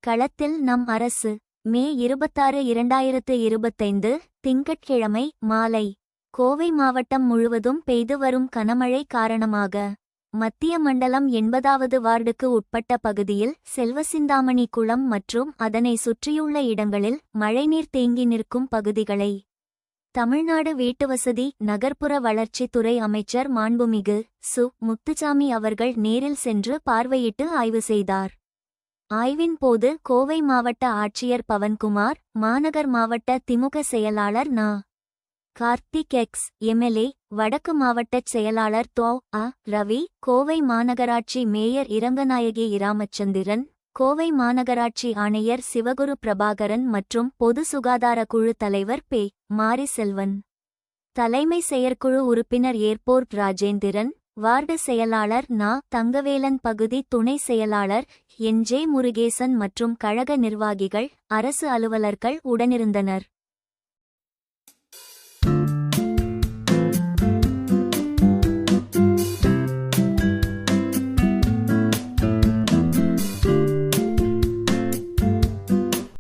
களத்தில் நம் அரசு. மே 26, 2025 திங்கட்கிழமை மாலை. கோவை மாவட்டம் முழுவதும் பெய்து வரும் கனமழை காரணமாக மத்திய மண்டலம் 80வது வார்டுக்கு உட்பட்ட பகுதியில் செல்வசிந்தாமணி குளம் மற்றும் அதனை சுற்றியுள்ள இடங்களில் மழைநீர் தேங்கி நிற்கும் பகுதிகளை தமிழ்நாடு வீட்டுவசதி நகர்ப்புற வளர்ச்சித் துறை அமைச்சர் மாண்புமிகு சு. முத்துசாமி அவர்கள் நேரில் சென்று பார்வையிட்டு ஆய்வு செய்தார். ஆய்வின் போது கோவை மாவட்ட ஆட்சியர் பவன்குமார், மாநகர் மாவட்ட திமுக செயலாளர் நா. கார்த்திக் எக்ஸ். எம்எல்ஏ, வடக்கு மாவட்டச் செயலாளர் தொ. அ. ரவி, கோவை மாநகராட்சி மேயர் இரங்கநாயகி இராமச்சந்திரன், கோவை மாநகராட்சி ஆணையர் சிவகுரு பிரபாகரன் மற்றும் பொது சுகாதார குழு தலைவர் பெ. மாரி செல்வன், தலைமை செயற்குழு உறுப்பினர் ஏர்போர்ட் ராஜேந்திரன், வார்டு செயலாளர் நா. தங்கவேலன், பகுதி துணை செயலாளர் என். ஜே. முருகேசன் மற்றும் கழக நிர்வாகிகள், அரசு அலுவலர்கள் உடனிருந்தனர்.